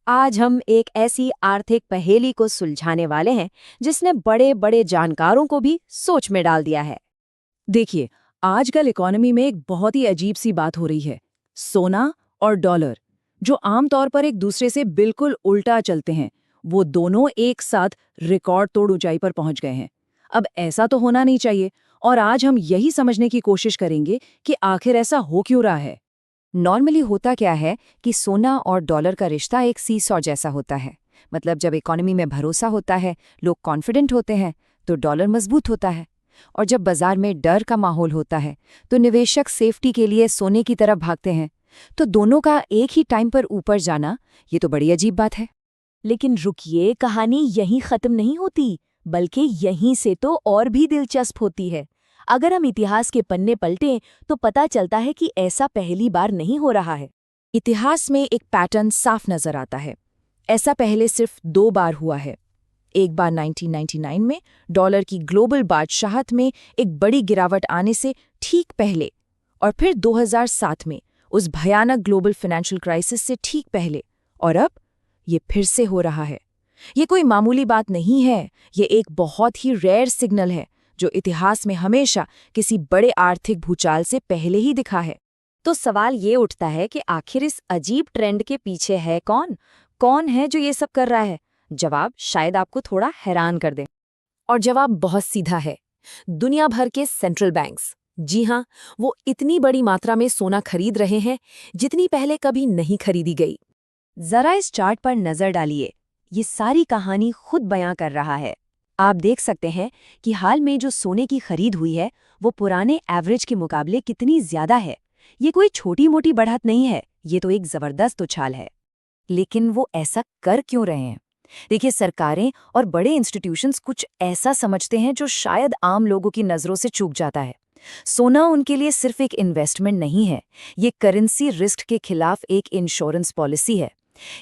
आज हम एक ऐसी आर्थिक पहेली को सुलझाने वाले हैं जिसने बड़े बड़े जानकारों को भी सोच में डाल दिया है। देखिए, आजकल इकोनॉमी में एक बहुत ही अजीब सी बात हो रही है। सोना और डॉलर, जो आमतौर पर एक दूसरे से बिल्कुल उल्टा चलते हैं, वो दोनों एक साथ रिकॉर्ड तोड़ ऊंचाई पर पहुंच गए हैं। अब ऐसा तो होना नहीं चाहिए, और आज हम यही समझने की कोशिश करेंगे कि आखिर ऐसा हो क्यों रहा है। नॉर्मली होता क्या है कि सोना और डॉलर का रिश्ता एक सीसॉ जैसा होता है। मतलब जब इकोनॉमी में भरोसा होता है, लोग कॉन्फिडेंट होते हैं, तो डॉलर मजबूत होता है। और जब बाजार में डर का माहौल होता है तो निवेशक सेफ्टी के लिए सोने की तरफ भागते हैं। तो दोनों का एक ही टाइम पर ऊपर जाना, ये तो बड़ी अजीब बात है। लेकिन रुकिए, कहानी यहीं खत्म नहीं होती, बल्कि यहीं से तो और भी दिलचस्प होती है। अगर हम इतिहास के पन्ने पलटें तो पता चलता है कि ऐसा पहली बार नहीं हो रहा है। इतिहास में एक पैटर्न साफ नजर आता है। ऐसा पहले सिर्फ 2 बार हुआ है। एक बार 1999 में डॉलर की ग्लोबल बादशाहत में एक बड़ी गिरावट आने से ठीक पहले, और फिर 2007 में उस भयानक ग्लोबल फाइनेंशियल क्राइसिस से ठीक पहले, और अब ये फिर से हो रहा है। ये कोई मामूली बात नहीं है, ये एक बहुत ही रेयर सिग्नल है जो इतिहास में हमेशा किसी बड़े आर्थिक भूचाल से पहले ही दिखा है। तो सवाल ये उठता है कि आखिर इस अजीब ट्रेंड के पीछे है कौन? कौन है जो ये सब कर रहा है? जवाब शायद आपको थोड़ा हैरान कर दे। और जवाब बहुत सीधा है, दुनिया भर के सेंट्रल बैंक्स। जी हाँ, वो इतनी बड़ी मात्रा में सोना खरीद रहे हैं जितनी पहले कभी नहीं खरीदी गई। जरा इस चार्ट पर नजर डालिए, ये सारी कहानी खुद बयां कर रहा है। आप देख सकते हैं कि हाल में जो सोने की खरीद हुई है वो पुराने एवरेज के मुकाबले कितनी ज्यादा है। ये कोई छोटी मोटी बढ़त नहीं है, ये तो एक जबरदस्त उछाल है। लेकिन वो ऐसा कर क्यों रहे हैं? देखिए, सरकारें और बड़े इंस्टीट्यूशंस कुछ ऐसा समझते हैं जो शायद आम लोगों की नज़रों से चूक जाता है। सोना उनके लिए सिर्फ एक इन्वेस्टमेंट नहीं है, ये करेंसी रिस्क के खिलाफ एक इंश्योरेंस पॉलिसी है।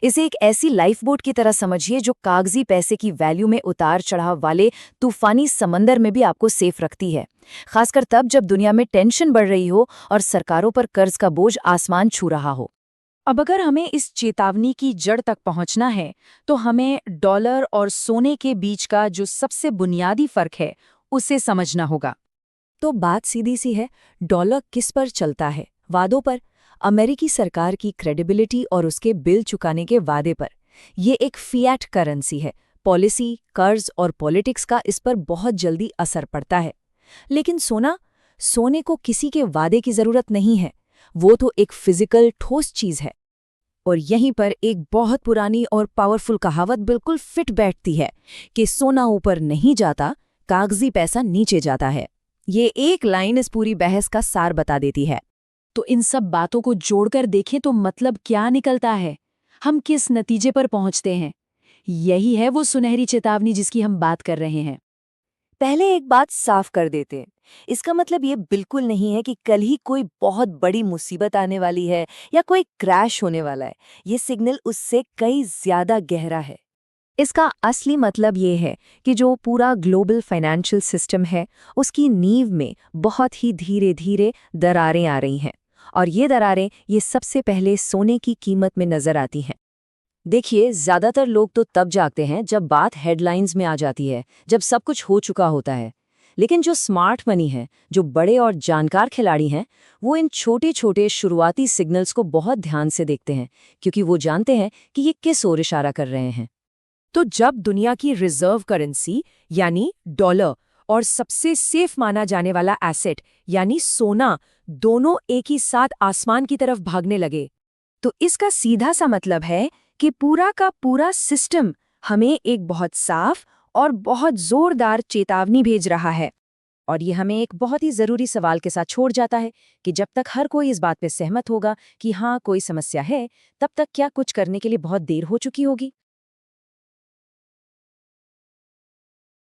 इसे एक ऐसी लाइफ बोट की तरह समझिए जो कागजी पैसे की वैल्यू में उतार चढ़ाव वाले तूफानी समंदर में भी आपको सेफ रखती है, खासकर तब जब दुनिया में टेंशन बढ़ रही हो और सरकारों पर कर्ज का बोझ आसमान छू रहा हो। अब अगर हमें इस चेतावनी की जड़ तक पहुंचना है तो हमें डॉलर और सोने के बीच का जो सबसे बुनियादी फर्क है उसे समझना होगा। तो बात सीधी सी है, डॉलर किस पर चलता है? वादों पर, अमेरिकी सरकार की क्रेडिबिलिटी और उसके बिल चुकाने के वादे पर। ये एक फिएट करेंसी है, पॉलिसी, कर्ज और पॉलिटिक्स का इस पर बहुत जल्दी असर पड़ता है। लेकिन सोने को किसी के वादे की जरूरत नहीं है, वो तो एक फिजिकल ठोस चीज है। और यहीं पर एक बहुत पुरानी और पावरफुल कहावत बिल्कुल फिट बैठती है कि सोना ऊपर नहीं जाता, कागजी पैसा नीचे जाता है। ये एक लाइन इस पूरी बहस का सार बता देती है। तो इन सब बातों को जोड़कर देखें तो मतलब क्या निकलता है? हम किस नतीजे पर पहुंचते हैं? यही है वो सुनहरी चेतावनी जिसकी हम बात कर रहे हैं। पहले एक बात साफ कर देते हैं, इसका मतलब ये बिल्कुल नहीं है कि कल ही कोई बहुत बड़ी मुसीबत आने वाली है या कोई क्रैश होने वाला है। ये सिग्नल उससे कई ज्यादा गहरा है। इसका असली मतलब ये है कि जो पूरा ग्लोबल फाइनेंशियल सिस्टम है उसकी नींव में बहुत ही धीरे धीरे दरारें आ रही हैं, और ये दरारें ये सबसे पहले सोने की कीमत में नजर आती हैं। देखिए, ज्यादातर लोग तो तब जागते हैं जब बात हेडलाइंस में आ जाती है, जब सब कुछ हो चुका होता है। लेकिन जो स्मार्ट मनी है, जो बड़े और जानकार खिलाड़ी हैं, वो इन छोटे छोटे शुरुआती सिग्नल्स को बहुत ध्यान से देखते हैं, क्योंकि वो जानते हैं कि ये किस ओर इशारा कर रहे हैं। तो जब दुनिया की रिजर्व करेंसी यानी डॉलर और सबसे सेफ माना जाने वाला एसेट यानी सोना दोनों एक ही साथ आसमान की तरफ भागने लगे, तो इसका सीधा सा मतलब है कि पूरा का पूरा सिस्टम हमें एक बहुत साफ और बहुत जोरदार चेतावनी भेज रहा है। और ये हमें एक बहुत ही जरूरी सवाल के साथ छोड़ जाता है कि जब तक हर कोई इस बात पे सहमत होगा कि हाँ कोई समस्या है, तब तक क्या कुछ करने के लिए बहुत देर हो चुकी होगी।